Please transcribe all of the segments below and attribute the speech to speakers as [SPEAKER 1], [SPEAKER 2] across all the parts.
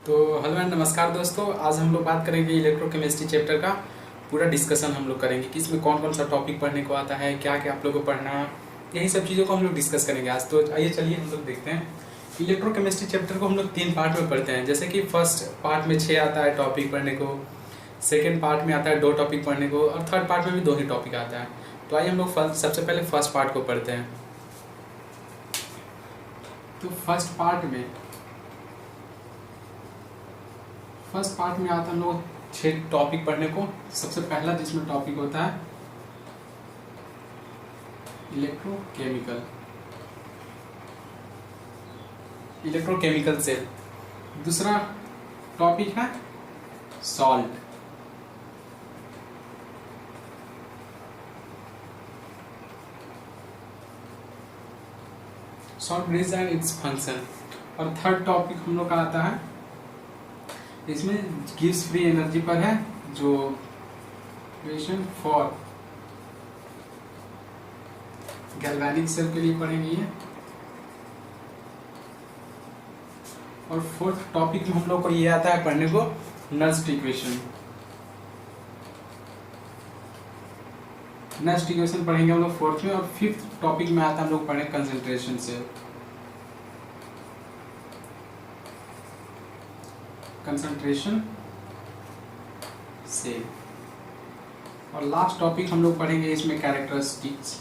[SPEAKER 1] तो hello and नमस्कार दोस्तों। आज हम लोग बात करेंगे इलेक्ट्रोकेमिस्ट्री चैप्टर का पूरा डिस्कशन हम लोग करेंगे कि इसमें कौन कौन सा टॉपिक पढ़ने को आता है, क्या क्या आप लोगों को पढ़ना है, यही सब चीज़ों को हम लोग डिस्कस करेंगे आज। तो आइए चलिए हम लोग देखते हैं। इलेक्ट्रोकेमिस्ट्री चैप्टर को हम लोग 3 पार्ट में पढ़ते हैं। जैसे कि फर्स्ट पार्ट में 6 आता है टॉपिक पढ़ने को, सेकेंड पार्ट में आता है 2 टॉपिक पढ़ने को और थर्ड पार्ट में भी 2 ही टॉपिक आता है। तो आइए हम लोग सबसे पहले फर्स्ट पार्ट को पढ़ते हैं। तो फर्स्ट पार्ट में आता है हम लोग 6 टॉपिक पढ़ने को। सबसे पहला जिसमें टॉपिक होता है इलेक्ट्रोकेमिकल सेल। दूसरा टॉपिक है salt. Salt bridge and its function. और थर्ड टॉपिक हम लोग का आता है, इसमें गिव्स फ्री एनर्जी पर है, जो इक्वेशन फॉर गैल्वेनिक सेल के लिए पढ़ेंगे ये। और फोर्थ टॉपिक में हम लोग को ये आता है पढ़ने को नस्ट इक्वेशन। नस्ट इक्वेशन पढ़ेंगे हम लोग फोर्थ में। और फिफ्थ टॉपिक में आता है हम लोग पढ़ेंगे कंसंट्रेशन सेल। और लास्ट टॉपिक हम लोग पढ़ेंगे इसमें characteristics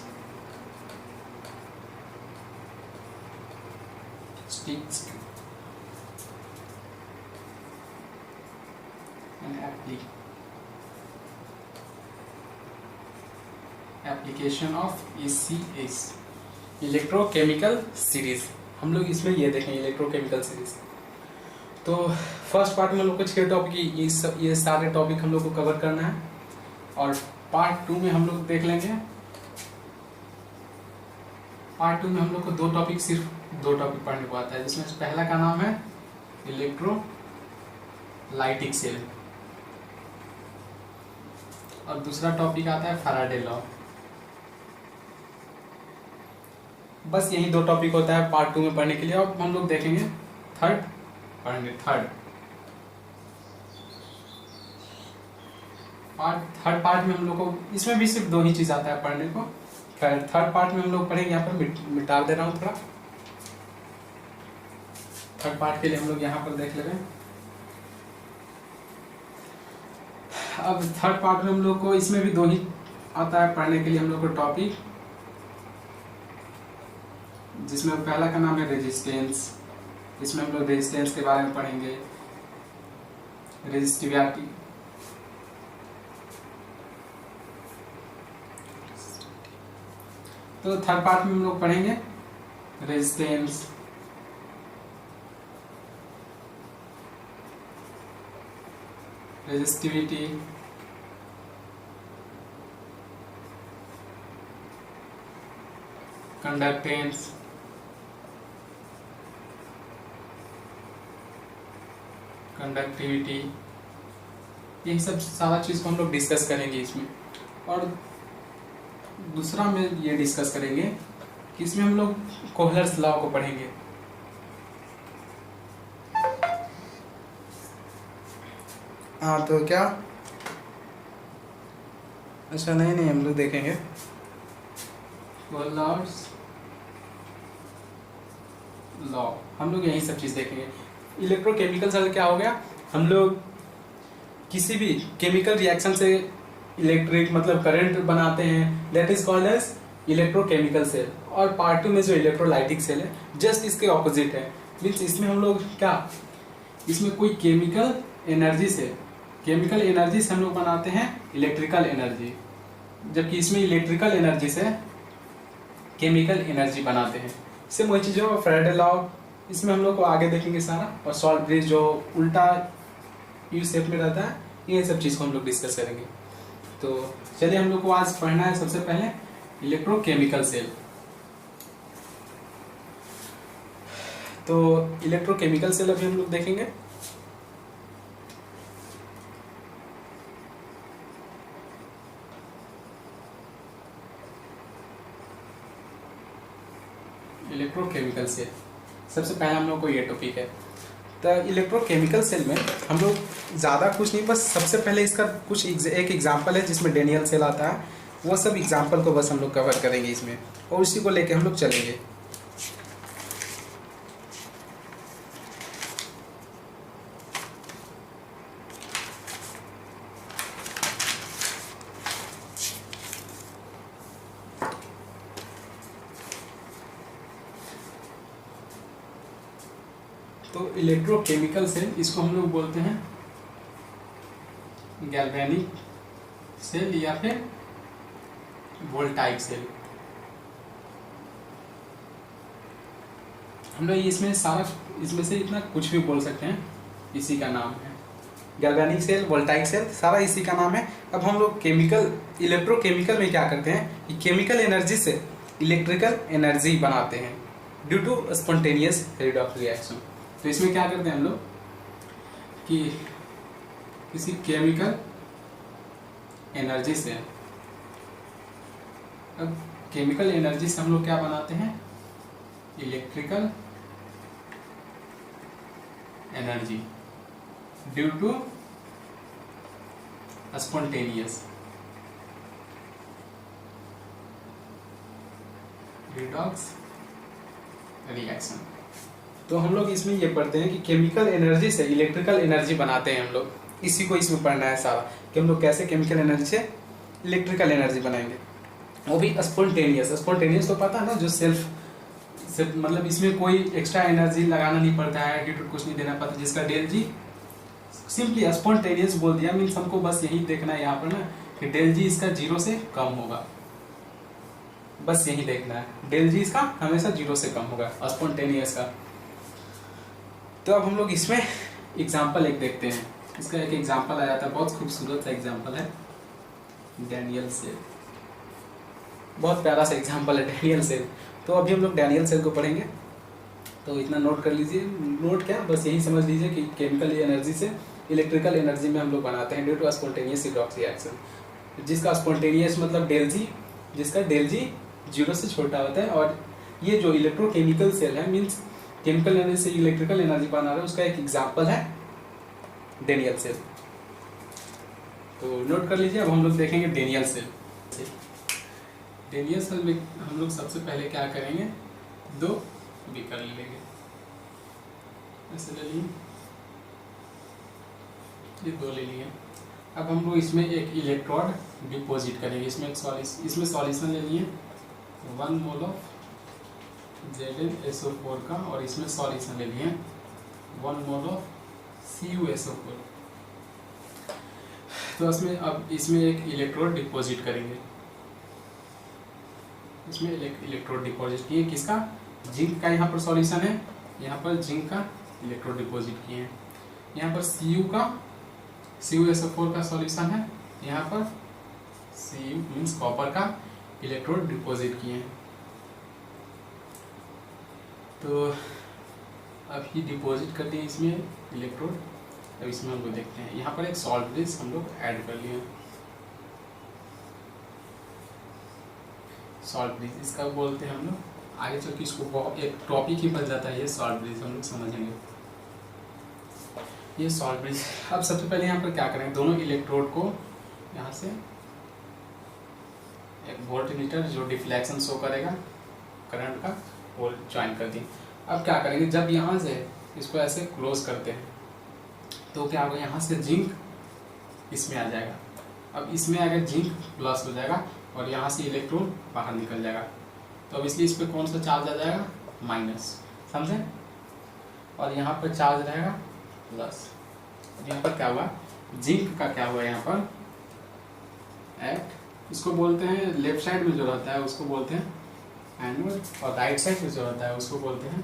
[SPEAKER 1] application of ECS, electrochemical series. हम लोग इसमें ये देखेंगे इलेक्ट्रोकेमिकल सीरीज। तो फर्स्ट पार्ट में हम लोग को 6 टॉपिक, ये सारे टॉपिक हम लोग को कवर करना है। और पार्ट 2 में हम लोग देख लेंगे। पार्ट 2 में हम लोग को 2 टॉपिक, सिर्फ 2 टॉपिक पढ़ने को आता है, जिसमें पहला का नाम है इलेक्ट्रोलाइटिक सेल और दूसरा टॉपिक आता है फैराडे लॉ। बस यही 2 टॉपिक होता है पार्ट 2 में पढ़ने के लिए। अब हम लोग देखेंगे थर्ड पार्ट में हम लोग को, इसमें भी सिर्फ 2 ही चीज आता है पढ़ने को। थर्ड पार्ट में हम लोग पढ़ेंगे, यहाँ पर मिटा दे रहा हूँ थोड़ा। थर्ड पार्ट के लिए हम लोग यहाँ पर देख लेंगे। अब थर्ड पार्ट में हम लोग को, इसमें भी 2 ही आता है पढ़ने के लिए हम लोग को टॉपिक, जिसमें पहला का नाम है रेजिस्टेंस। इसमें हम लोग रेजिस्टेंस के बारे में पढ़ेंगे, रेजिस्टिविटी। तो थर्ड पार्ट में हम लोग पढ़ेंगे रेजिस्टेंस, रेजिस्टिविटी, कंडक्टेंस, कंडक्टिविटी, यही सब सारा चीज को हम लोग डिस्कस करेंगे इसमें। और दूसरा में ये डिस्कस करेंगे कि इसमें हम लोग कोहलर्स लॉ को पढ़ेंगे। हाँ तो क्या, अच्छा नहीं हम लोग देखेंगे कोहलर्स लॉ, हम लोग यही सब चीज देखेंगे। इलेक्ट्रोकेमिकल सेल क्या हो गया, हम लोग किसी भी केमिकल रिएक्शन से इलेक्ट्रिक मतलब करंट बनाते हैं, that is called as electrochemical cell. और पार्ट 2 में जो इलेक्ट्रोलाइटिक सेल है, जस्ट इसके ऑपोजिट है। मीन्स इसमें हम लोग क्या, इसमें कोई केमिकल एनर्जी से हम लोग बनाते हैं इलेक्ट्रिकल एनर्जी, जबकि इसमें इलेक्ट्रिकल एनर्जी से केमिकल एनर्जी बनाते हैं। सेम वही चीज हो फैराडे लॉ, इसमें हम लोग को आगे देखेंगे सारा। और सॉल्ट ब्रिज जो उल्टा यू शेप में रहता है, ये सब चीज को हम लोग डिस्कस करेंगे। तो चलिए हम लोग को आज पढ़ना है सबसे पहले इलेक्ट्रोकेमिकल सेल। तो इलेक्ट्रोकेमिकल सेल अभी हम लोग देखेंगे। इलेक्ट्रोकेमिकल सेल, सबसे पहला हम लोग को ये टॉपिक है। तो इलेक्ट्रोकेमिकल सेल में हम लोग ज़्यादा कुछ नहीं, बस सबसे पहले इसका कुछ एक एग्जांपल है जिसमें डेनियल सेल आता है, वो सब एग्जांपल को बस हम लोग कवर करेंगे इसमें, और उसी को लेके हम लोग चलेंगे। तो इलेक्ट्रोकेमिकल सेल, इसको हम लोग बोलते हैं गैल्वेनिक सेल या फिर वोल्टाइक सेल। हम लोग इसमें से इतना कुछ भी बोल सकते हैं, इसी का नाम है गैल्वेनिक सेल, वोल्टाइक सेल, सारा इसी का नाम है। अब हम लोग इलेक्ट्रोकेमिकल में क्या करते हैं कि केमिकल एनर्जी से इलेक्ट्रिकल एनर्जी बनाते हैं due to spontaneous redox reaction. तो इसमें क्या करते हैं हम लोग कि किसी केमिकल एनर्जी से, अब केमिकल एनर्जी से हम लोग क्या बनाते हैं, electrical energy due to spontaneous redox reaction. तो हम लोग इसमें ये पढ़ते हैं कि केमिकल एनर्जी से इलेक्ट्रिकल एनर्जी बनाते हैं हम लोग, इसी को इसमें पढ़ना है सारा कि हम लोग कैसे केमिकल एनर्जी से इलेक्ट्रिकल एनर्जी बनाएंगे, वो भी स्पॉन्टेनियस तो पता है ना, जो सेल्फ मतलब इसमें कोई एक्स्ट्रा एनर्जी लगाना नहीं पड़ता है, एटीट्यूड कुछ नहीं देना पड़ता, जिसका डेल जी सिंपली स्पॉन्टेनियस बोल दिया, मीन्स हमको बस यही देखना है यहाँ पर ना कि डेल जी इसका 0 से कम होगा, बस यही देखना है, डेल जी इसका हमेशा 0 से कम होगा स्पॉन्टेनियस का। तो अब हम लोग इसमें एग्जाम्पल एक देखते हैं, इसका एक एग्जाम्पल आ जाता है, बहुत खूबसूरत सा एग्जाम्पल है डैनियल सेल, बहुत प्यारा सा एग्जाम्पल है डैनियल सेल। तो अभी हम लोग डैनियल सेल को पढ़ेंगे, तो इतना नोट कर लीजिए, नोट क्या बस यही समझ लीजिए कि केमिकल एनर्जी से इलेक्ट्रिकल एनर्जी में हम लोग बनाते हैं due to spontaneous redox reaction, जिसका स्पॉन्टेनियस मतलब डेल जी, जिसका डेल जी 0 से छोटा होता है। और ये जो इलेक्ट्रोकेमिकल सेल है मीन्स केमिकल एनर्जी से इलेक्ट्रिकल एनर्जी बना रहा है, उसका एक एग्जाम्पल है डैनियल सेल। तो नोट कर लीजिए, अब हम लोग देखेंगे डैनियल सेल। डैनियल सेल में हम लोग सबसे पहले क्या करेंगे, 2 बीकर ले लेंगे, ऐसे ले लिए, ये 2 ले लिए। अब हम लोग इसमें एक इलेक्ट्रोड डिपॉजिट करेंगे, इसमें सॉल्यूशन ले लिए 1 मोल ऑफ ZnSO4 का, और इसमें सॉल्यूशन ले लिए 1 मोल ऑफ CuSO4। तो इसमें एक इलेक्ट्रोड डिपॉजिट करेंगे, इसमें इलेक्ट्रोड डिपॉजिट किए, किसका, जिंक का यहाँ पर सॉल्यूशन है, यहाँ पर जिंक का इलेक्ट्रोड डिपॉजिट किए हैं, यहाँ पर CuSO4 का सॉल्यूशन है, यहाँ पर Cu मीन्स कॉपर का इलेक्ट्रोड डिपॉजिट किए हैं। तो अब ये डिपॉजिट करते हैं इसमें इलेक्ट्रोड। अब इसमें हम लोग देखते हैं, यहाँ पर एक सॉल्ट ब्रिज हम लोग ऐड कर लिए, सॉल्ट ब्रिज इसका बोलते हैं हम लोग, आगे चल के इसको एक टॉपिक ही बन जाता है ये सॉल्ट ब्रिज, हम लोग समझेंगे ये सॉल्ट ब्रिज। अब सबसे पहले यहाँ पर क्या करेंगे, दोनों इलेक्ट्रोड को यहाँ से एक वोल्टमीटर जो डिफ्लेक्शन शो करेगा करंट का, वो ज्वाइन कर दिए। अब क्या करेंगे, जब यहाँ से इसको ऐसे क्लोज करते हैं तो क्या होगा, यहाँ से जिंक इसमें आ जाएगा, अब इसमें अगर जिंक प्लस हो जाएगा और यहाँ से इलेक्ट्रॉन बाहर निकल जाएगा, तो अब इसलिए इस पर कौन सा चार्ज आ जाएगा, माइनस, समझे, और यहाँ पर चार्ज रहेगा प्लस। यहाँ पर क्या हुआ, जिंक का क्या हुआ यहाँ पर इसको बोलते हैं लेफ्ट साइड में जो रहता है उसको बोलते हैं एनोड, और राइट साइड में जो रहता है उसको बोलते हैं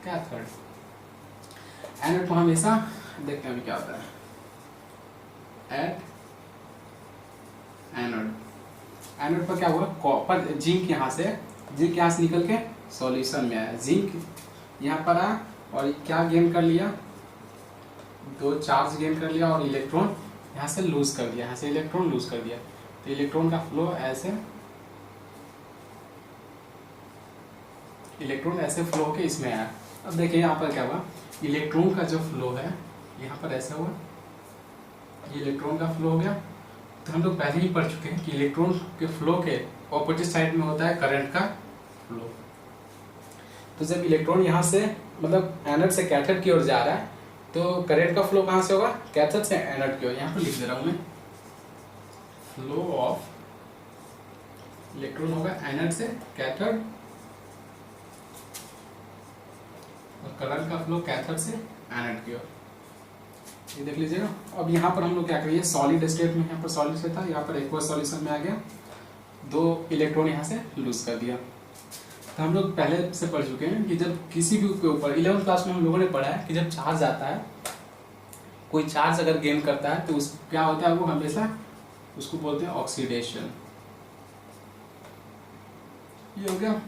[SPEAKER 1] कैथोड। एनोड को हमेशा देखते हैं अभी क्या होता है, एनोड पर क्या हुआ, कॉपर जिंक यहाँ से निकल के सॉल्यूशन में आया, जिंक यहाँ पर आया और क्या गेन कर लिया, 2 चार्ज गेन कर लिया और इलेक्ट्रॉन यहाँ से लूज कर दिया, यहाँ से इलेक्ट्रॉन लूज कर दिया, तो इलेक्ट्रॉन का फ्लो इलेक्ट्रॉन ऐसे फ्लो होके इसमें आया। अब देखिए यहाँ पर क्या हुआ, इलेक्ट्रॉन का जो फ्लो है यहाँ पर ऐसा हुआ, ये इलेक्ट्रॉन का फ्लो हो गया। तो हम लोग पहले ही पढ़ चुके हैं कि इलेक्ट्रॉन के फ्लो के ऑपोजिट साइड में होता है करंट का फ्लो। तो जब इलेक्ट्रॉन यहाँ से मतलब एनोड से कैथोड की ओर जा रहा है तो करंट का फ्लो कहाँ से होगा, कैथोड से एनोड की ओर। यहाँ पर लिख दे रहा हूँ मैं, फ्लो ऑफ इलेक्ट्रॉन होगा एनोड से कैथोड और करंट का फ्लो कैथोड से एनोड की ओर। ये देख लीजिएगा। अब यहाँ पर हम लोग क्या करिए, सॉलिड स्टेट में, यहाँ पर सॉलिड स्टेट था, यहाँ पर एक्वस सॉल्यूशन में आ गया, 2 इलेक्ट्रॉन यहाँ से लूज कर दिया। तो हम लोग पहले से पढ़ चुके हैं कि जब किसी भी के ऊपर 11th क्लास में हम लोगों ने पढ़ा है कि जब चार्ज आता है, कोई चार्ज अगर गेन करता है तो उस क्या होता है, वो हमेशा उसको बोलते हैं ऑक्सीडेशन। ये हो गया।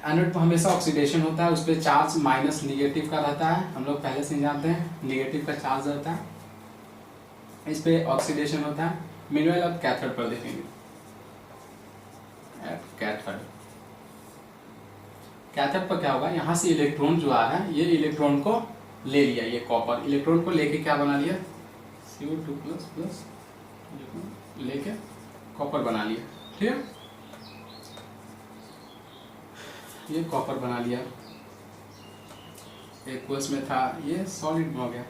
[SPEAKER 1] एनोड पर हमेशा ऑक्सीडेशन होता है, उस पर चार्ज माइनस निगेटिव का रहता है, हम लोग पहले से जानते हैं निगेटिव का चार्ज रहता है, इस पे ऑक्सीडेशन होता है। मीनवाइल अब कैथोड पर देखेंगे, कैथोड पर क्या होगा, यहाँ से इलेक्ट्रॉन जो आ रहा है ये इलेक्ट्रॉन को ले लिया, ये कॉपर इलेक्ट्रॉन को लेके क्या बना लिया, CO2+ लेके कॉपर बना लिया। ठीक है, ये कॉपर बना लिया, एक कोर्स में था, ये सॉलिड में हो गया।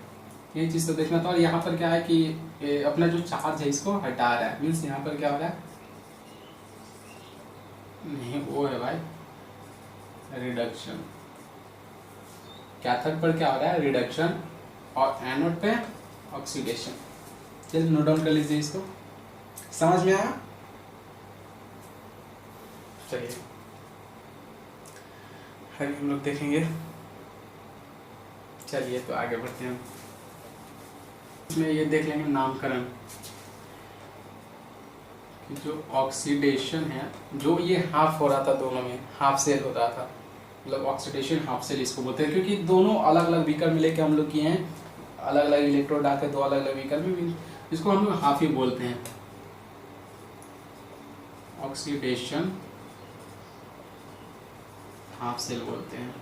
[SPEAKER 1] ये चीज तो देखना था। और यहाँ पर क्या है कि अपना जो चार्ज है इसको हटा रहा है, मीन्स यहाँ पर क्या हो रहा है, नहीं वो है भाई रिडक्शन। कैथोड पर क्या हो रहा है, रिडक्शन, और एनोड पे ऑक्सीडेशन। चलिए नोट डाउन कर लीजिए इसको, समझ में आया। चलिए अभी हम लोग देखेंगे, चलिए तो आगे बढ़ते हैं। इसमें ये देख लेंगे नामकरण कि जो ऑक्सीडेशन है, जो ये हाफ हो रहा था, दोनों में हाफ सेल हो रहा था, मतलब ऑक्सीडेशन हाफ सेल इसको बोलते हैं, क्योंकि दोनों अलग अलग बीकर में लेके हम लोग किए हैं, अलग अलग इलेक्ट्रोड डालकर 2 अलग अलग बीकर में, इसको हम लोग हाफ ही बोलते हैं, ऑक्सीडेशन हाफ सेल बोलते हैं।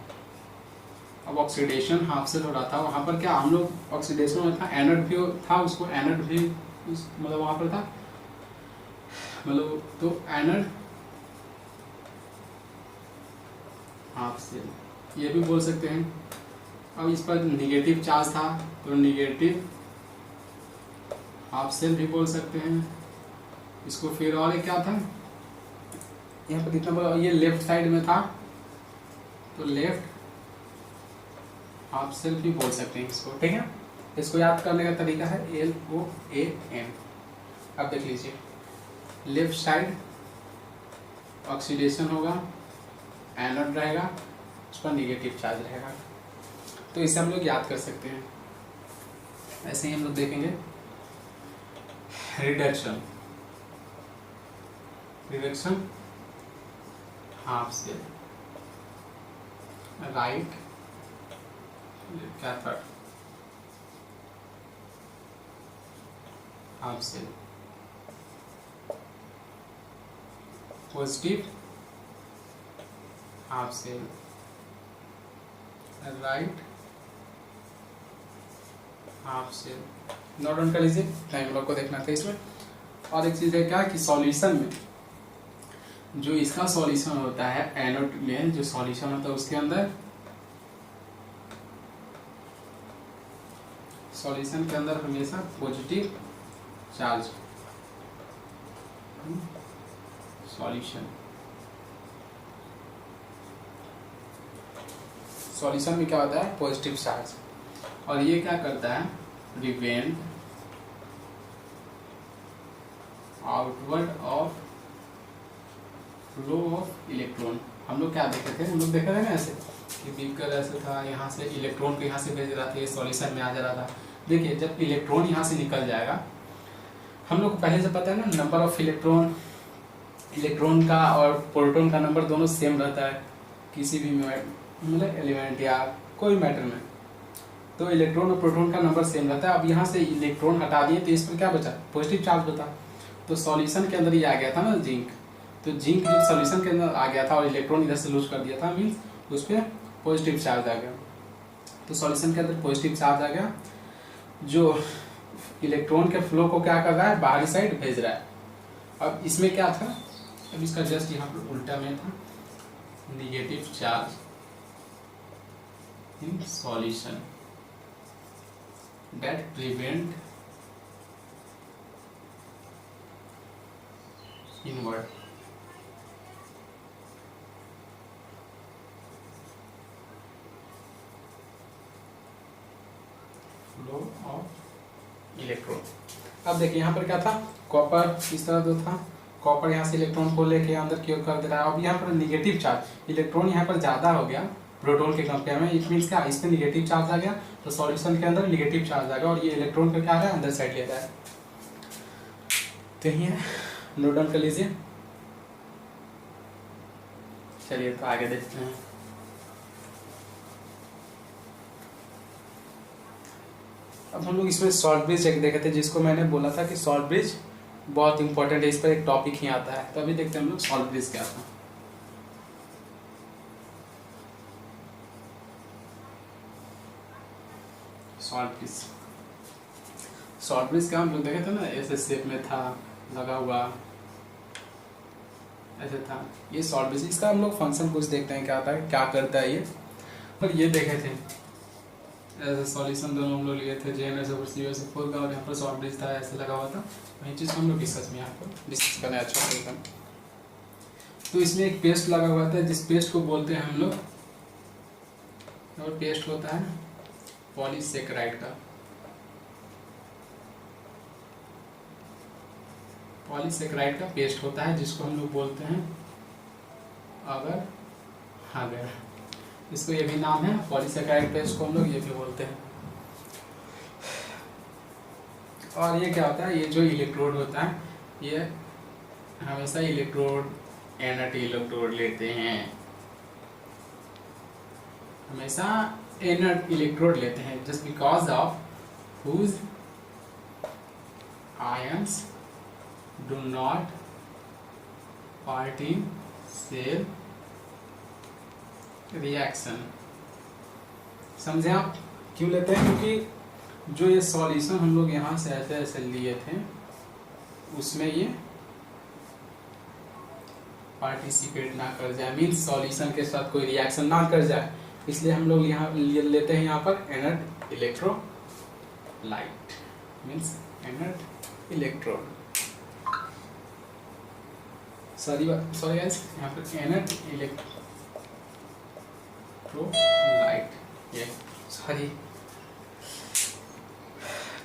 [SPEAKER 1] अब ऑक्सीडेशन हाफ सेल हो रहा था, वहां पर क्या हम लोग ऑक्सीडेशन में था, एनोड भी था, उसको एनोड भी मतलब वहां पर था, मतलब तो एनोड हाफ सेल ये भी बोल सकते हैं। अब इस पर निगेटिव चार्ज था तो निगेटिव हाफ सेल भी बोल सकते हैं इसको। फिर और क्या था, यहाँ पर कितना बोला, ये लेफ्ट साइड में था तो लेफ्ट हाफ सेल भी बोल सकते हैं इसको। ठीक है, इसको याद करने का तरीका है LOAM। अब देख लीजिए, लेफ्ट साइड ऑक्सीडेशन होगा, एनोड रहेगा, उस पर निगेटिव चार्ज रहेगा, तो इसे हम लोग याद कर सकते हैं। ऐसे ही हम लोग देखेंगे reduction, reduction half cell, right cathode half cell, positive half cell, right half cell. Note down कर लीजिए, टाइम लोग को देखना था इसमें। और एक चीज है क्या कि सॉल्यूशन में जो इसका सॉल्यूशन होता है, एनोड में जो सॉल्यूशन होता है उसके अंदर, सॉल्यूशन के अंदर हमेशा पॉजिटिव चार्ज, सॉल्यूशन, सॉल्यूशन में क्या होता है, पॉजिटिव चार्ज। और ये क्या करता है, prevent outward of flow of electron. हम लोग क्या देखे थे, हम लोग देखे थे ना ऐसे कि बीकर ऐसे था, यहाँ से इलेक्ट्रॉन को यहाँ से भेज रहा था, ये सॉल्यूशन में आ जा रहा था। देखिए जब इलेक्ट्रॉन यहाँ से निकल जाएगा, हम लोग को पहले से पता है ना, नंबर ऑफ इलेक्ट्रॉन, इलेक्ट्रॉन का और प्रोटॉन का नंबर दोनों सेम रहता है किसी भी मतलब एलिमेंट या कोई मैटर में, तो इलेक्ट्रॉन और प्रोटॉन का नंबर सेम रहता है। अब यहाँ से इलेक्ट्रॉन हटा दिए तो इस पर क्या बचा, पॉजिटिव चार्ज बता। तो सॉल्यूशन के अंदर ये आ गया था ना जिंक, तो जिंक जब सॉल्यूशन के अंदर आ गया था और इलेक्ट्रॉन इधर से लूज कर दिया था, मीन्स उस पर पॉजिटिव चार्ज आ गया। तो सॉल्यूशन के अंदर पॉजिटिव चार्ज आ गया जो इलेक्ट्रॉन के फ्लो को क्या कर रहा है, बाहरी साइड भेज रहा है। अब इसमें क्या था, अब इसका जस्ट यहाँ पर उल्टा में था, negative charge in solution that prevent invert flow of electron. अब देखिए यहाँ पर क्या था, कॉपर इस तरह जो था, कॉपर यहाँ से इलेक्ट्रॉन को लेके अंदर की ओर कर दे रहा है। अब यहाँ पर निगेटिव चार्ज, इलेक्ट्रॉन यहाँ पर ज़्यादा हो गया प्रोटॉन के कंपेयर में, इट मीन्स क्या, इस पर निगेटिव चार्ज आ गया तो सॉल्यूशन के अंदर निगेटिव चार्ज आ गया और ये इलेक्ट्रॉन को क्या आ रहा है, अंदर साइड ले रहा है। तो यही है, नोट डाउन कर लीजिए। चलिए तो आगे देखते हैं। अब हम लोग इसमें सॉल्ट ब्रिज एक देखे थे, जिसको मैंने बोला था कि सॉल्ट ब्रिज बहुत इंपॉर्टेंट है, इस पर एक टॉपिक ही आता है। तो अभी देखते हैं हम लोग सॉल्ट ब्रिज क्या था। सॉल्ट ब्रिज का हम लोग देखे थे ना, ऐसे शेप में था लगा हुआ, ऐसे था ये सॉल्ट ब्रिज। इसका हम लोग फंक्शन कुछ देखते हैं क्या आता है, क्या करता है ये। और ये देखे थे ऐसे सॉल्यूशन दोनों हम लोग लिए थे, JnSO4 का, और यहाँ पर सॉल्ट ब्रिज था ऐसे लगा हुआ था। वही चीज़ हम लोग डिस्कस में यहाँ पर डिस्कस करना अच्छा तरीका। तो इसमें एक पेस्ट लगा हुआ था, जिस पेस्ट को बोलते हैं हम लोग, और पेस्ट होता है पॉलीसेकेराइड का। पॉलीसेकेराइड का पेस्ट होता है जिसको हम लोग बोलते हैं अगर इसको ये भी नाम है, पॉलीसेकेराइड पेस्ट को हम लोग ये भी बोलते हैं। और ये क्या होता है, ये जो इलेक्ट्रोड होता है, ये हमेशा इलेक्ट्रोड एनर्ट इलेक्ट्रोड लेते हैं, हमेशा एनर्ट इलेक्ट्रोड लेते हैं, just because of whose ions do not part in cell reaction. समझे आप क्यों लेते हैं, क्योंकि जो ये सॉल्यूशन हम लोग यहाँ से ऐसे ऐसे लिए थे उसमें ये पार्टिसिपेट ना कर जाए, मीन्स सॉल्यूशन के साथ कोई रिएक्शन ना कर जाए, इसलिए हम लोग यहाँ लेते हैं यहाँ पर inert electrolyte, means inert electrode. Sorry guys, यहाँ पर इनर्ट इलेक्ट्रोलाइट, ये सॉरी।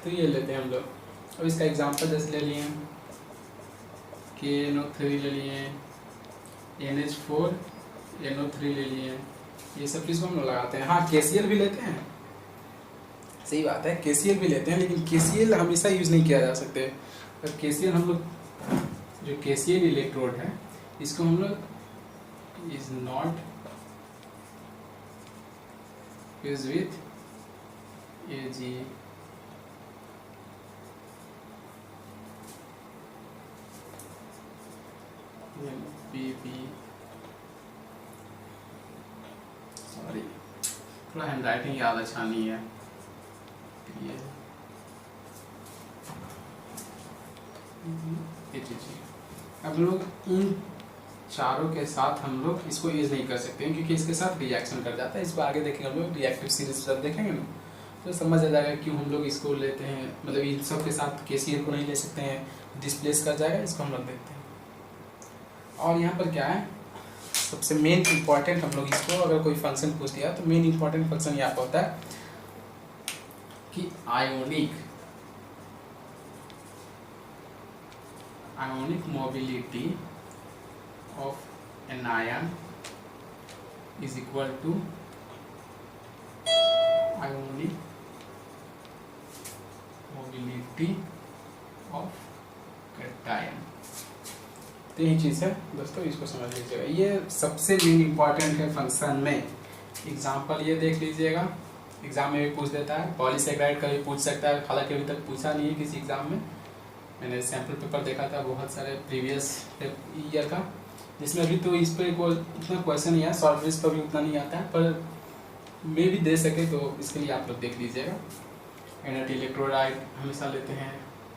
[SPEAKER 1] तो ये लेते हैं हम लोग। अब इसका एग्जांपल जैसे ले लिए KNO3 ले लिए, NH4 NO3 ले लिए, ये सब चीज़ को हम लोग लगाते हैं। हाँ, KCl भी लेते हैं, सही बात है, KCl भी लेते हैं, लेकिन KCl हमेशा यूज़ नहीं किया जा सकते। और KCl हम लोग, जो KCl इलेक्ट्रोड है, इसको हम लोग is not use with Ag PP, sorry थोड़ा हैंड राइटिंग याद अच्छा नहीं है ये चीज़। अब लोग इन चारों के साथ हम लोग इसको यूज नहीं कर सकते हैं, क्योंकि इसके साथ रिएक्शन कर जाता है। इसको आगे देखेंगे हम लोग, रिएक्टिव सीरीज जब देखेंगे ना तो समझ आ जाएगा क्यों हम लोग इसको लेते हैं, मतलब इन सब के साथ KCl को नहीं ले सकते हैं, डिस्प्लेस कर जाएगा, इसको हम लोग देखते हैं। और यहाँ पर क्या है, सबसे मेन इंपॉर्टेंट हम लोग इसको अगर कोई फंक्शन पूछ दिया तो मेन इंपॉर्टेंट फंक्शन यहाँ पर होता है कि ionic mobility of anion is equal to ionic mobility of cation. तो यही चीज़ है दोस्तों, इसको समझ लीजिएगा, ये सबसे मेन इंपॉर्टेंट है फंक्शन में। एग्जांपल ये देख लीजिएगा, एग्जाम में भी पूछ देता है, पॉलीसेकेराइड का भी पूछ सकता है, हालांकि अभी तक पूछा नहीं है किसी एग्जाम में। मैंने सैम्पल पेपर देखा था बहुत सारे प्रीवियस ईयर का, जिसमें अभी तो इस पर कोई इतना क्वेश्चन नहीं है, सॉल्ट ब्रिज पर भी उतना नहीं आता है, पर में भी दे सके तो इसके लिए आप लोग देख लीजिएगा। इनर्ट इलेक्ट्रोलाइट हमेशा लेते हैं,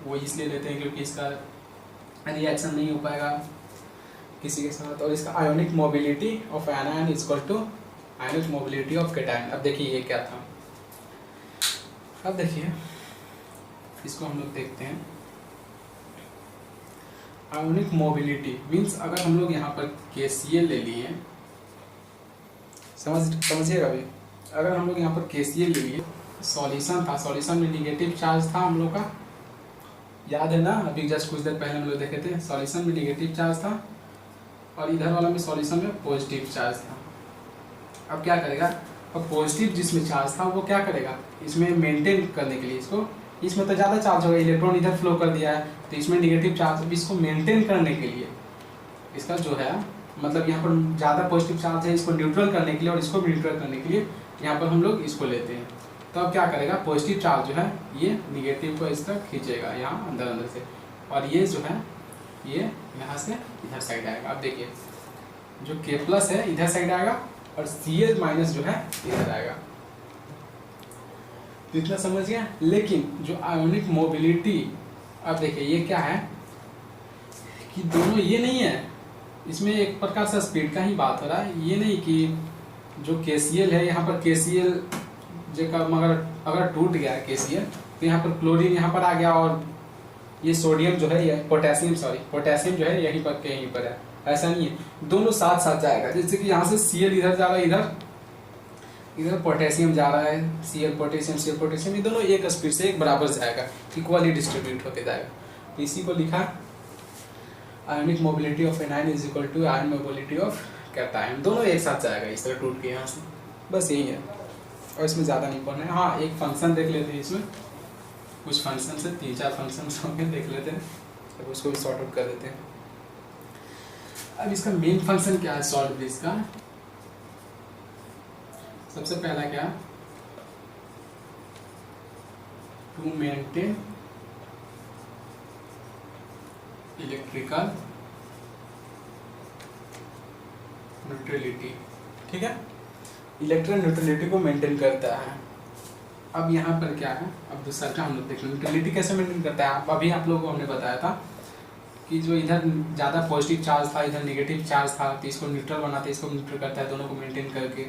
[SPEAKER 1] वो इसलिए लेते हैं क्योंकि इसका रिएक्शन नहीं हो पाएगा किसी के साथ। और इसका ionic mobility of anion is equal to ionic mobility of cation. अब देखिए ये क्या था, अब देखिए इसको हम लोग देखते हैं। आयोनिक मोबिलिटी मीन्स अगर हम लोग यहाँ पर KCl ले लिए, समझिएगा अभी, अगर हम लोग यहाँ पर KCl ले लिए, सॉल्यूशन था, सॉल्यूशन में निगेटिव चार्ज था हम लोग का, याद है ना, अभी जस्ट कुछ देर पहले हम लोग देखे थे, सॉल्यूशन में निगेटिव चार्ज था और इधर वाला में सॉल्यूशन में पॉजिटिव चार्ज था। अब क्या करेगा, अब पॉजिटिव जिसमें चार्ज था वो क्या करेगा, इसमें मेंटेन करने के लिए, इसमें तो ज़्यादा चार्ज होगा, इलेक्ट्रॉन इधर फ्लो कर दिया है तो इसमें निगेटिव चार्ज, अब इसको मेंटेन करने के लिए इसका जो है मतलब यहाँ पर ज़्यादा पॉजिटिव चार्ज है, इसको न्यूट्रल करने के लिए और इसको भी न्यूट्रल करने के लिए यहाँ पर हम लोग इसको लेते हैं। तो अब क्या करेगा, पॉजिटिव चार्ज जो है ये निगेटिव को इस तरह खींचेगा यहाँ अंदर से, और ये जो है ये यहाँ से इधर साइड आएगा। अब देखिए जो K+ है इधर साइड आएगा और Cl- जो है इधर आएगा। इतना समझ गया। लेकिन जो आयोनिक मोबिलिटी, अब देखिए ये क्या है कि दोनों ये नहीं है, इसमें एक प्रकार से स्पीड का ही बात हो रहा है, ये नहीं कि जो KCl है यहाँ पर KCl मगर अगर टूट गया है KCl तो यहाँ पर क्लोरीन यहाँ पर आ गया और ये सोडियम जो है, ये पोटेशियम जो है यहीं पर कहीं पर है, ऐसा नहीं है, दोनों साथ साथ जाएगा। जैसे कि यहाँ से Cl इधर जा रहा है, इधर पोटेशियम जा रहा है, Cl पोटेशियम, ये दोनों एक स्पीड से एक बराबर जाएगा, इक्वली डिस्ट्रीब्यूट होते जाएगा। तो इसी को लिखा ionic mobility of anion is equal to ion mobility of cation, दोनों एक साथ जाएगा इस तरह टूट के यहाँ से, बस यही है और इसमें ज़्यादा नहीं पढ़ना है। हाँ एक फंक्शन देख लेते हैं, इसमें कुछ फंक्शन से 3-4 फंक्शन होंगे, देख लेते हैं, अब उसको भी सॉर्ट आउट कर देते हैं। अब इसका मेन फंक्शन क्या है सॉल्ट ब्रिज का, सबसे पहला क्या, टू मेंटेन इलेक्ट्रिकल न्यूट्रलिटी, ठीक है, इलेक्ट्रिकल न्यूट्रलिटी को मेंटेन करता है। अब यहाँ पर क्या है, अब दूसरा का हम लोग देख लें न्यूट्रलिटी कैसे मेंटेन करता है। अभी आप लोगों को हमने बताया था कि जो इधर ज़्यादा पॉजिटिव चार्ज था, इधर नेगेटिव चार्ज था, तो इसको न्यूट्रल बनाते हैं, इसको न्यूट्रल करता है, दोनों को मेंटेन करके,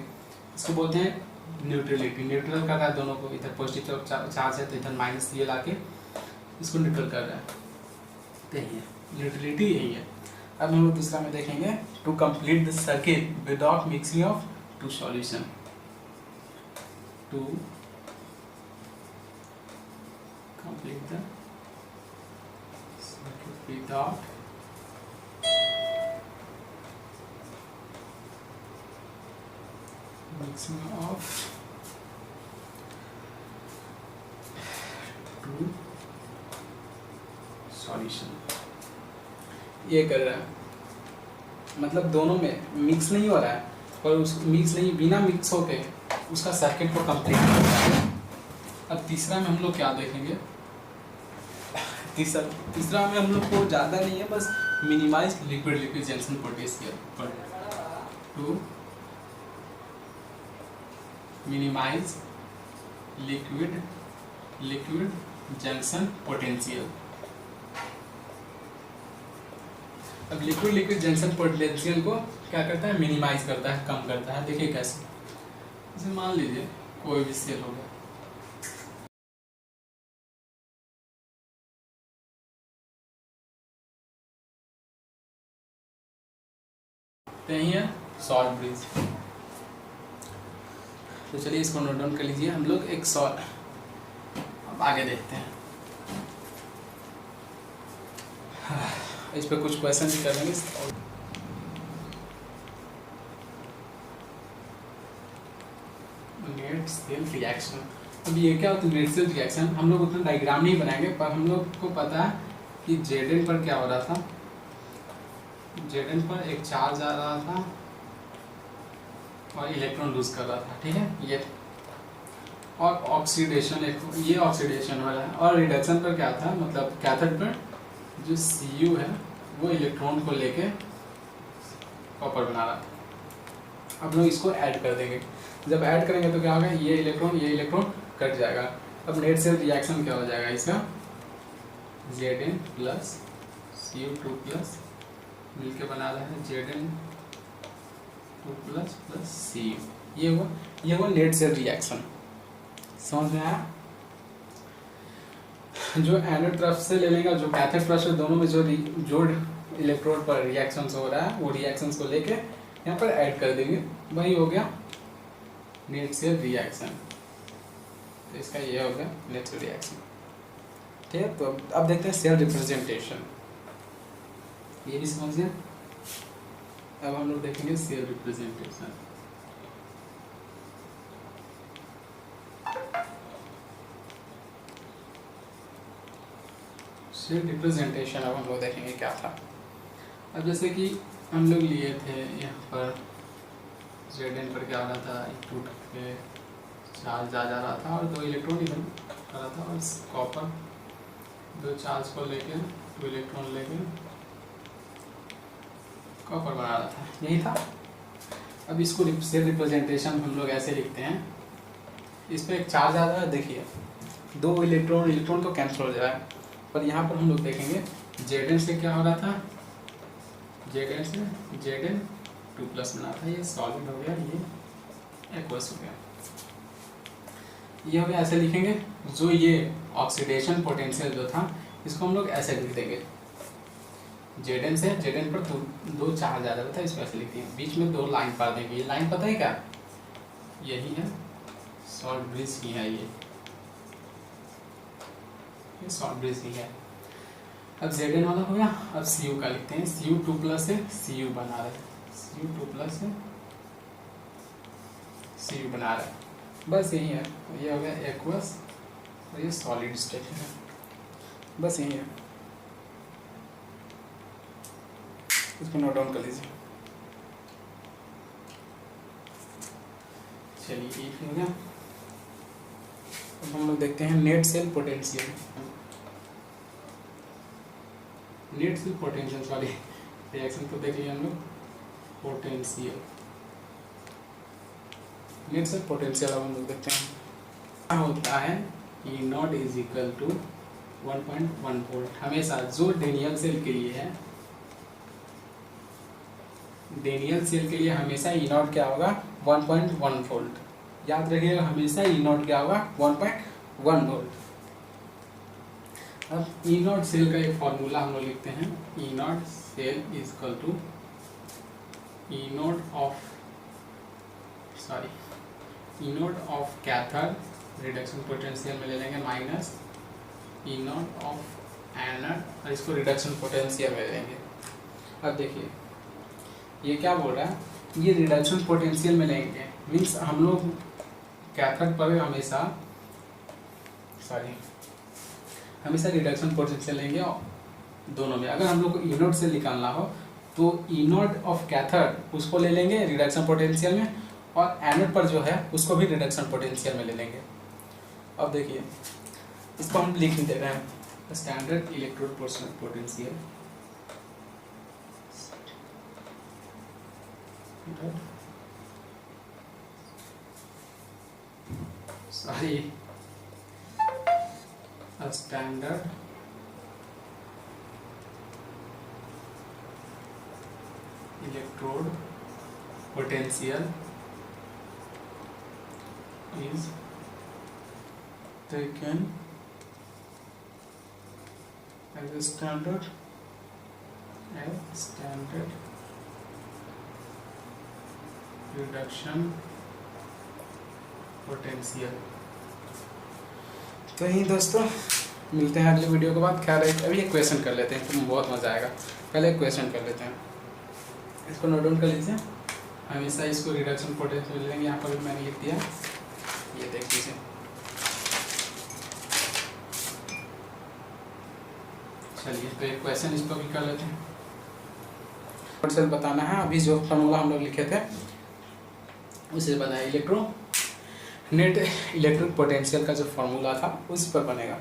[SPEAKER 1] इसको बोलते हैं न्यूट्रलिटी, न्यूट्रल कर रहा है दोनों को, इधर पॉजिटिव चार्ज है तो इधर -Cl आके इसको न्यूट्रल कर रहा है, तो यही है न्यूट्रलिटी, यही है। अब हम लोग दूसरा में देखेंगे, to complete the circuit without mixing of two solution, to complete the circuit without mixing of two solution। ये कर रहा है मतलब दोनों में मिक्स नहीं हो रहा है, और उस मिक्स नहीं, बिना मिक्स होके उसका सर्किट को कंप्लीट कर रहा है। अब तीसरा में हम लोग क्या देखेंगे, तीसरा में हम लोग को ज़्यादा नहीं है, बस minimize liquid junction potential, to minimize liquid junction potential. अब लिक्विड जंक्शन पोटेंशियल को क्या करता है, मिनिमाइज करता है, कम करता है। देखिए कैसे, जैसे मान लीजिए कोई भी सेल होगा, यही है सॉल्ट ब्रिज। तो चलिए इसको नोट डाउन कर लीजिए हम लोग, एक सॉल्ट। अब आगे देखते हैं, इस पे कुछ क्वेश्चन भी करेंगे। नेट सेल रिएक्शन, अब ये क्या होता है नेट सेल रिएक्शन, हम लोग उतना डायग्राम नहीं बनाएंगे, पर हम लोग को पता है कि Zn पर क्या हो रहा था, Zn पर एक चार्ज आ रहा था और इलेक्ट्रॉन लूज कर रहा था, ठीक है ये, और ऑक्सीडेशन, ये ऑक्सीडेशन हो रहा है, और रिडक्शन पर क्या था, मतलब कैथोड पर जो Cu है वो इलेक्ट्रॉन को लेके कॉपर बना रहा था। अब लोग इसको ऐड कर देंगे, जब ऐड करेंगे तो क्या होगा, ये इलेक्ट्रॉन कट जाएगा। अब नेट सेल रिएक्शन क्या हो जाएगा इसका, Zn प्लस Cu2 प्लस मिलके बना रहा है Zn2 प्लस प्लस Cu। ये हुआ नेट सेल रिएक्शन। समझ में आया? जो एनोड तरफ से ले लेंगे, जो कैथोड तरफ से, दोनों में जो इलेक्ट्रोड पर रिएक्शंस हो रहा है वो रिएक्शंस को लेके यहाँ पर ऐड कर देंगे, वही हो गया नेट सेल रिएक्शन। तो इसका ये हो गया नेट सेल रिएक्शन। ठीक है, तो अब देखते हैं सेल रिप्रेजेंटेशन। ये भी समझ गए। अब हम लोग देखेंगे सेल रिप्रेजेंटेशन। सेल रिप्रेजेंटेशन अब हम लोग देखेंगे क्या था। अब जैसे कि हम लोग लिए थे यहाँ पर Zn पर क्या हो रहा था, एक टूट के चार्ज जा रहा था और 2 इलेक्ट्रॉन इधर आ रहा था, और कॉपर 2 चार्ज को लेके 2 इलेक्ट्रॉन लेके कॉपर बना रहा था, यही था। अब इसको सेल रिप्रेजेंटेशन हम लोग ऐसे लिखते हैं, इस पर एक चार्ज आ रहा है, देखिए 2 इलेक्ट्रॉन तो कैंसिल हो जाए, पर यहाँ पर हम लोग देखेंगे Zn से क्या हो रहा था, Zn से Zn2 प्लस बना था, ये सॉलिड हो गया, ये एक्वस हो गया। ये हो गया, ऐसे लिखेंगे। जो ये ऑक्सीडेशन पोटेंशियल जो था इसको हम लोग ऐसे लिख देंगे, Zn से Zn पर 2 चार्ज आ रहा था, इसको ऐसे लिखते हैं, बीच में 2 लाइन पार देंगे। ये लाइन पता है क्या, यही है शॉर्ट ब्रिज ही है, ये शॉर्ट ब्रिज ही है। अब Zn वाला हो गया। अब Cu का लिखते हैं, Cu2 प्लस से Cu बना रहे हैं, Cu2 प्लस से Cu बना रहे हैं, बस यही है। ये हो गया एक्वस और ये सॉलिड स्टेट है, बस यही है। इसको नोट डाउन कर लीजिए। चलिए ये हो गया। अब हम लोग देखते हैं net cell potential. Net cell potential वाली रिएक्शन को देख लिया हम लोग। पोटेंशियल, नेट सेल पोटेंशियल अब हम लोग देखते हैं क्या होता है। E naught is equal to 1.1 volt. हमेशा जो डेनियल सेल के लिए है, डेनियल सेल के लिए हमेशा E नॉट क्या होगा, 1.1 वोल्ट। याद रखिएगा, हमेशा E नॉट क्या होगा, 1.1 वोल्ट। अब E नॉट सेल का एक फॉर्मूला हम लोग लिखते हैं, E naught cell is equal to E naught of cathode reduction potential में ले लेंगे minus E naught of anode, और इसको रिडक्शन पोटेंशियल में ले लेंगे। अब देखिए ये क्या बोल रहा है, ये रिडक्शन पोटेंशियल में लेंगे, मीन्स हम लोग कैथोड पर हमेशा रिडक्शन पोटेंशियल लेंगे दोनों में। अगर हम लोग को E नॉट से निकालना हो तो E नॉट ऑफ कैथोड उसको ले लेंगे रिडक्शन पोटेंशियल में, और एनोड पर जो है उसको भी रिडक्शन पोटेंशियल में ले लेंगे। अब देखिए इसको हम लिख दे रहे हैं, standard electrode potential standard electrode potential is taken as a standard reduction potential। तो यही दोस्तों, मिलते हैं अगले वीडियो के बाद। ख्याल रखिए, अभी एक क्वेश्चन कर लेते हैं तो बहुत मज़ा आएगा। पहले एक क्वेश्चन कर लेते हैं, इसको नोट डाउन कर लीजिए। हमेशा इसको रिडक्शन पोटेंशियल लेंगे, यहाँ पर भी मैंने लिख दिया, ये देख लीजिए। चलिए तो एक क्वेश्चन इसको भी कर लेते हैं। पोटेंशियल बताना है, अभी जो फॉर्मूला हम लोग लिखे थे उसे बनाया, नेट इलेक्ट्रिक पोटेंशियल का जो फॉर्मूला था उस पर बनेगा।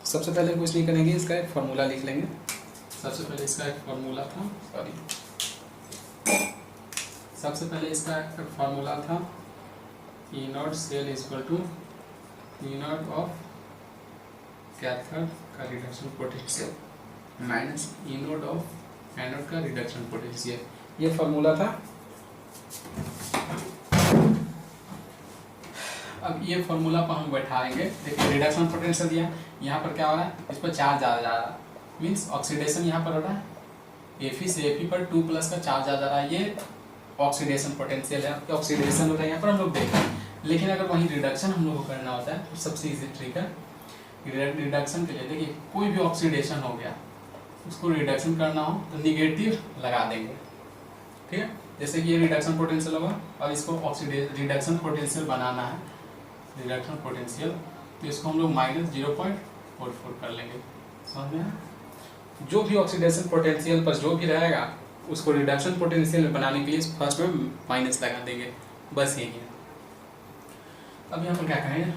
[SPEAKER 1] सबसे पहले कुछ नहीं करेंगे, इसका एक फॉर्मूला लिख लेंगे। सबसे पहले इसका एक फॉर्मूला था E not cell is equal to E not of cathode का reduction potential minus E not of anode का रिडक्शन पोटेंशियल। ये फॉर्मूला था। अब ये फॉर्मूला पर हम बैठाएंगे। देखिए रिडक्शन पोटेंशियल दिया, यहाँ पर क्या हो रहा है, इस पर चार्ज ज़्यादा जा रहा है, मीन्स ऑक्सीडेशन यहाँ पर हो रहा है। Fe से Fe पर 2 प्लस का चार्ज आ जा रहा है, ये ऑक्सीडेशन पोटेंशियल है, ऑक्सीडेशन हो रहा है यहाँ पर हम लोग देखें। लेकिन अगर वहीं रिडक्शन हम लोग को करना होता है तो सबसे इजी ट्रिक है रिडक्शन के लिए। देखिए कोई भी ऑक्सीडेशन हो गया, उसको रिडक्शन करना हो तो निगेटिव लगा देंगे, ठीक है। जैसे कि ये रिडक्शन पोटेंशियल होगा और इसको रिडक्शन पोटेंशियल बनाना है, रिडक्शन पोटेंशियल, तो इसको हम लोग माइनस 0.44 कर लेंगे। समझ में आया? जो भी ऑक्सीडेशन पोटेंशियल पर जो भी रहेगा उसको रिडक्शन पोटेंशियल बनाने के लिए फर्स्ट में माइनस लगा देंगे, बस यही है। अब यहाँ पर क्या करेंगे,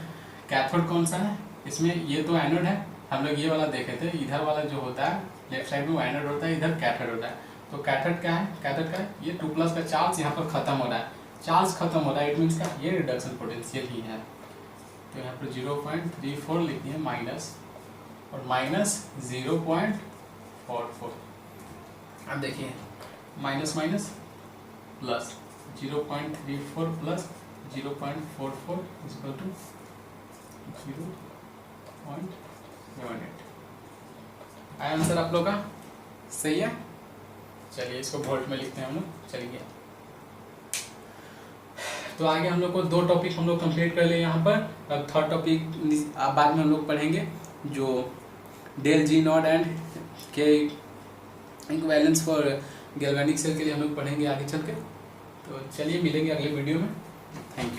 [SPEAKER 1] कैथोड कौन सा है, इसमें ये तो एनोड है, हम लोग ये वाला देखे थे, इधर वाला जो होता है लेफ्ट साइड में वो एनोड होता है, इधर कैथोड होता है। तो कैथोड क्या है, कैथोड का ये 2 प्लस का चार्ज यहाँ पर खत्म हो रहा है, चार्ज खत्म हो रहा है, इट मीन्स का ये रिडक्शन पोटेंशियल ही है। तो यहाँ पर 0.34 लिख दिए माइनस और माइनस 0.44। अब देखिए minus minus plus 0.34 plus 0.44 equal to 0.78। आया आंसर आप लोग का? सही है। चलिए इसको वोल्ट में लिखते हैं हम लोग। चलिए तो आगे हम लोग को 2 टॉपिक हम लोग कंप्लीट कर लिए यहाँ पर। अब थर्ड टॉपिक बाद में हम लोग पढ़ेंगे, जो डेल जी नॉट एंड के इक्विवेलेंस फॉर गैल्वेनिक सेल के लिए हम लोग पढ़ेंगे आगे चल के। तो चलिए मिलेंगे अगले वीडियो में। Thank you.